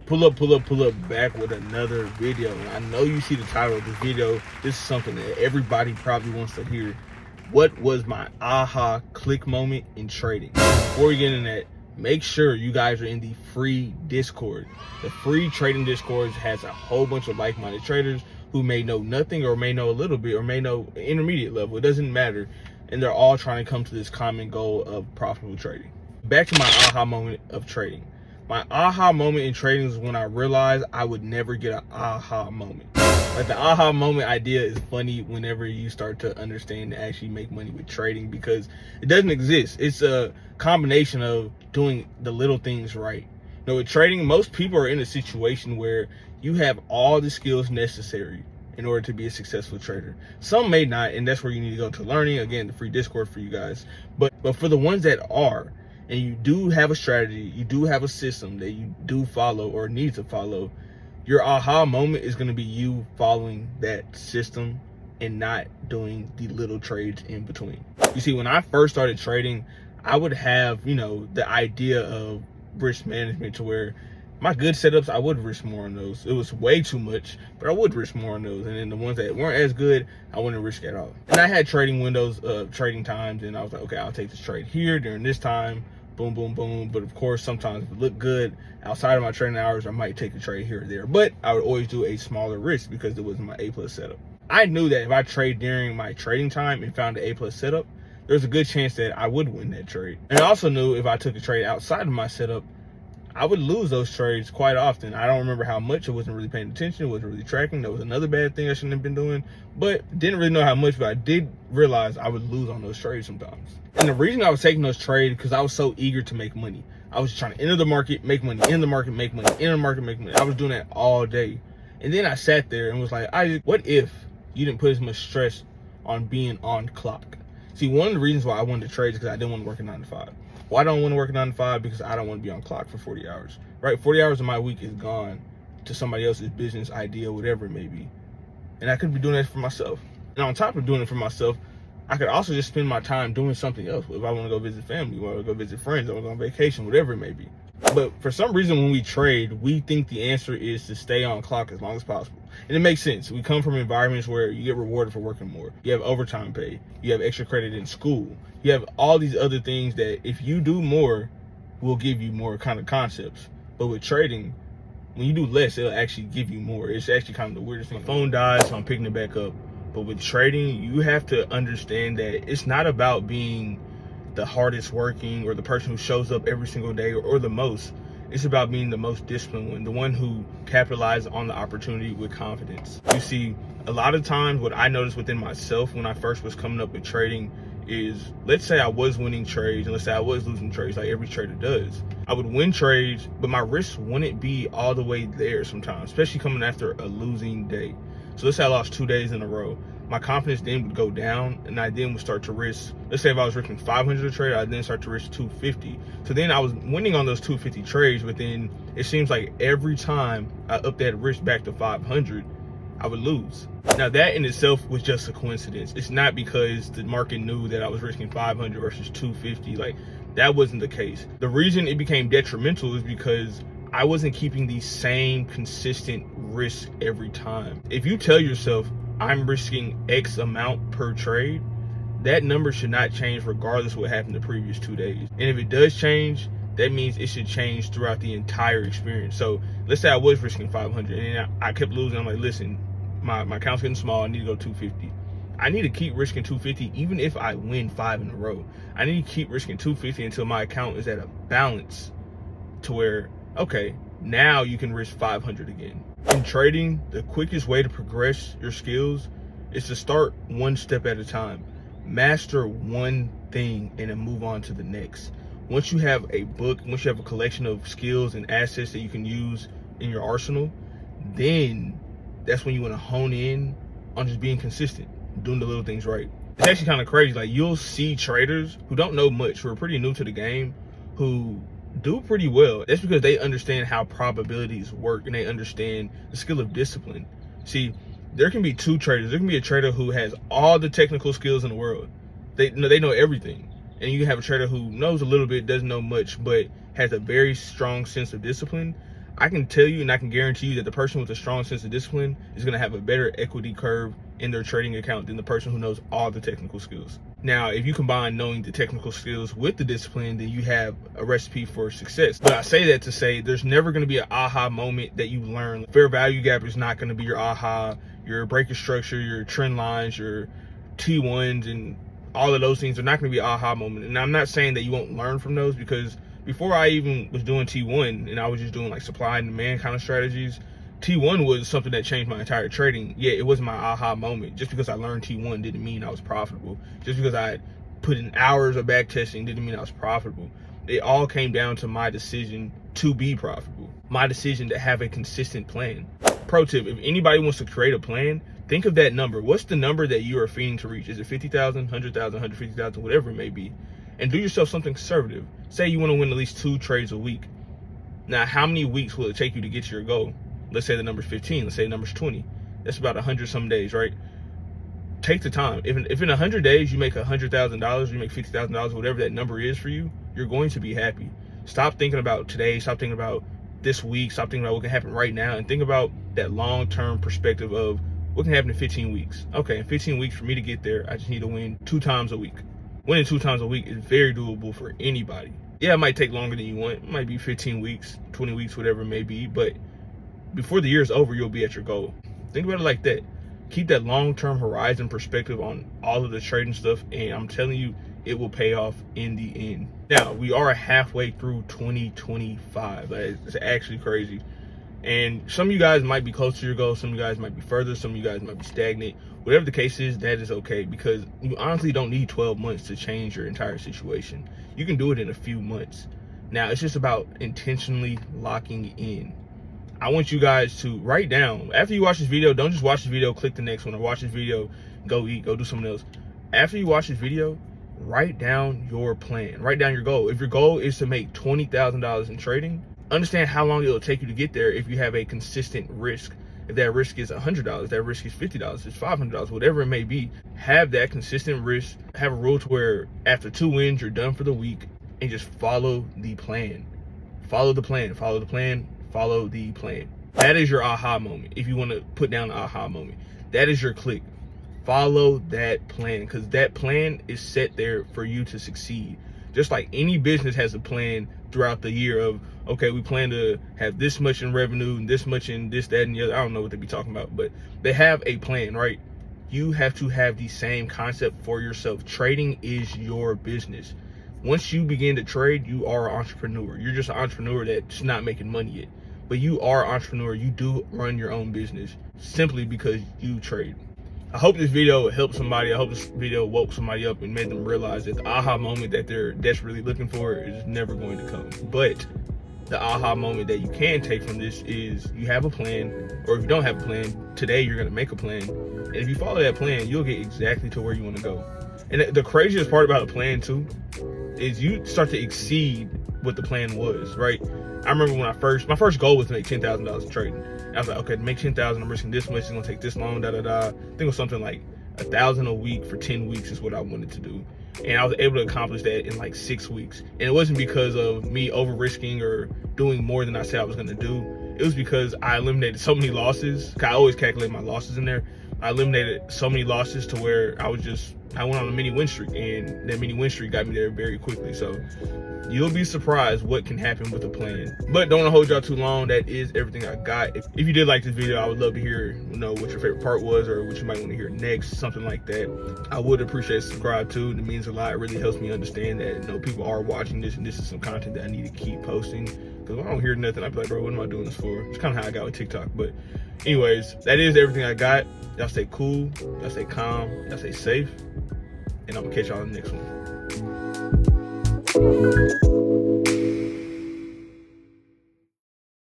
Pull up back with another video. And I know you see the title of this video. This is something that everybody probably wants to hear. What was my aha click moment in trading? Before we get in that, make sure you guys are in the free Discord. The free trading Discord has a whole bunch of like-minded traders who may know nothing or may know a little bit or may know intermediate level. It doesn't matter. And they're all trying to come to this common goal of profitable trading. Back to my aha moment of trading. My aha moment in trading is when I realized I would never get an aha moment. Like, the aha moment idea is funny whenever you start to understand and actually make money with trading, because it doesn't exist. It's a combination of doing the little things right. You know, with trading, most people are in a situation where you have all the skills necessary in order to be a successful trader. Some may not, and that's where you need to go to learning. Again, the free Discord for you guys. But for the ones that are, and you do have a strategy, you do have a system that you do follow or need to follow, your aha moment is going to be you following that system and not doing the little trades in between. You see, when I first started trading, I would have, you know, the idea of risk management to where my good setups, I would risk more on those. It was way too much, but I would risk more on those. And then the ones that weren't as good, I wouldn't risk at all. And I had trading windows, trading times, and I was like, okay, I'll take this trade here during this time. Boom, boom, boom. But of course, sometimes if it looked good outside of my trading hours, I might take a trade here or there. But I would always do a smaller risk because it was my A+ setup. I knew that if I trade during my trading time and found an A+ setup, there's a good chance that I would win that trade. And I also knew if I took a trade outside of my setup, I would lose those trades quite often. I don't remember how much. I wasn't really paying attention. Wasn't really tracking. That was another bad thing I shouldn't have been doing. But didn't really know how much, but I did realize I would lose on those trades sometimes. And the reason I was taking those trades, because I was so eager to make money. I was trying to enter the market, make money, in the market, make money, enter the market, make money. I was doing that all day. And then I sat there and was like, what if you didn't put as much stress on being on clock? See, one of the reasons why I wanted to trade is because I didn't want to work a 9 to 5. Why don't I want to work a 9 to 5? Because I don't want to be on clock for 40 hours, right? 40 hours of my week is gone to somebody else's business idea, whatever it may be. And I could be doing that for myself. And on top of doing it for myself, I could also just spend my time doing something else. If I want to go visit family, or go visit friends, or go on vacation, whatever it may be. But for some reason, when we trade, we think the answer is to stay on clock as long as possible. And it makes sense. We come from environments where you get rewarded for working more. You have overtime pay. You have extra credit in school. You have all these other things that if you do more, will give you more kind of concepts. But with trading, when you do less, it'll actually give you more. It's actually kind of the weirdest thing. My phone died, so I'm picking it back up. But with trading, you have to understand that it's not about being the hardest working or the person who shows up every single day or the most. It's about being the most disciplined one, the one who capitalizes on the opportunity with confidence. You see, a lot of times what I noticed within myself when I first was coming up with trading is, let's say I was winning trades and let's say I was losing trades like every trader does. I would win trades, but my risk wouldn't be all the way there sometimes, especially coming after a losing day. So let's say I lost 2 days in a row. My confidence then would go down, and I then would start to risk, let's say if I was risking 500 a trade, I'd then start to risk 250. So then I was winning on those 250 trades, but then it seems like every time I up that risk back to 500, I would lose. Now that in itself was just a coincidence. It's not because the market knew that I was risking 500 versus 250. Like, that wasn't the case. The reason it became detrimental is because I wasn't keeping the same consistent risk every time. If you tell yourself, I'm risking X amount per trade, that number should not change regardless of what happened the previous 2 days. And if it does change, that means it should change throughout the entire experience. So let's say I was risking 500 and I kept losing. I'm like, listen, my account's getting small. I need to go 250. I need to keep risking 250 even if I win 5 in a row. I need to keep risking 250 until my account is at a balance to where, okay, now you can risk 500 again. In trading, the quickest way to progress your skills is to start one step at a time. Master one thing and then move on to the next. Once you have a book, once you have a collection of skills and assets that you can use in your arsenal, then that's when you want to hone in on just being consistent, doing the little things right. It's actually kind of crazy. Like, you'll see traders who don't know much, who are pretty new to the game, who do pretty well. That's because they understand how probabilities work and they understand the skill of discipline. See, there can be two traders. There can be a trader who has all the technical skills in the world. They know everything. And you have a trader who knows a little bit, doesn't know much, but has a very strong sense of discipline. I can tell you and I can guarantee you that the person with a strong sense of discipline is going to have a better equity curve in their trading account than the person who knows all the technical skills. Now, if you combine knowing the technical skills with the discipline, then you have a recipe for success. But I say that to say there's never going to be an aha moment that you learn. Fair value gap is not going to be your aha. Your breaking structure, your trend lines, your T1s, and all of those things are not going to be an aha moment. And I'm not saying that you won't learn from those, because before I even was doing T1 and I was just doing like supply and demand kind of strategies, T1 was something that changed my entire trading. Yeah, it was my aha moment. Just because I learned T1 didn't mean I was profitable. Just because I put in hours of back testing didn't mean I was profitable. It all came down to my decision to be profitable. My decision to have a consistent plan. Pro tip, if anybody wants to create a plan, think of that number. What's the number that you are feeding to reach? Is it 50,000, 100,000, 150,000, whatever it may be? And do yourself something conservative. Say you want to win at least 2 trades a week. Now, how many weeks will it take you to get to your goal? Let's say the number's 15. Let's say the number's 20. That's about 100 some days, right? Take the time. If in 100 days you make $100,000, you make $50,000, whatever that number is for you, you're going to be happy. Stop thinking about today. Stop thinking about this week. Stop thinking about what can happen right now, and think about that long-term perspective of what can happen in 15 weeks. Okay, in 15 weeks for me to get there, I just need to win 2 times a week. Winning 2 times a week is very doable for anybody. Yeah, it might take longer than you want. It might be 15 weeks, 20 weeks, whatever it may be, but before the year is over, you'll be at your goal. Think about it like that. Keep that long-term horizon perspective on all of the trading stuff, and I'm telling you, it will pay off in the end. Now, we are halfway through 2025. It's actually crazy. And some of you guys might be close to your goal. Some of you guys might be further. Some of you guys might be stagnant. Whatever the case is, that is okay, because you honestly don't need 12 months to change your entire situation. You can do it in a few months. Now, it's just about intentionally locking in. I want you guys to write down, after you watch this video, don't just watch the video, click the next one, or watch this video, go eat, go do something else. After you watch this video, write down your plan. Write down your goal. If your goal is to make $20,000 in trading, understand how long it'll take you to get there if you have a consistent risk. If that risk is $100, that risk is $50, it's $500, whatever it may be, have that consistent risk. Have a rule to where after 2 wins, you're done for the week, and just follow the plan. Follow the plan, follow the plan, follow the plan. That is your aha moment. If you want to put down an aha moment, that is your click. Follow that plan, because that plan is set there for you to succeed. Just like any business has a plan throughout the year of, okay, we plan to have this much in revenue and this much in this, that, and the other. I don't know what they be talking about, but they have a plan, right? You have to have the same concept for yourself. Trading is your business. Once you begin to trade, you are an entrepreneur. You're just an entrepreneur that's not making money yet, but you are an entrepreneur. You do run your own business simply because you trade. I hope this video helped somebody. I hope this video woke somebody up and made them realize that the aha moment that they're desperately looking for is never going to come. But the aha moment that you can take from this is you have a plan, or if you don't have a plan, today you're going to make a plan. And if you follow that plan, you'll get exactly to where you want to go. And the craziest part about a plan too is you start to exceed what the plan was, right? I remember when my first goal was to make $10,000 in trading. I was like, okay, to make 10,000, I'm risking this much, it's gonna take this long, I think it was something like 1,000 a week for 10 weeks is what I wanted to do. And I was able to accomplish that in like 6 weeks. And it wasn't because of me over risking or doing more than I said I was gonna do. It was because I eliminated so many losses. I always calculate my losses in there. I eliminated so many losses to where I went on a mini win streak, and that mini win streak got me there very quickly. So you'll be surprised what can happen with a plan. But don't want to hold y'all too long. That is everything I got. If you did like this video, I would love to hear, what your favorite part was, or what you might want to hear next, something like that. I would appreciate subscribe too. It means a lot. It really helps me understand that people are watching this, and this is some content that I need to keep posting. Because when I don't hear nothing, I'd be like, bro, what am I doing this for? It's kind of how I got with TikTok. But anyways, that is everything I got. Y'all stay cool, y'all stay calm, y'all stay safe, and I'm gonna catch y'all in the next one.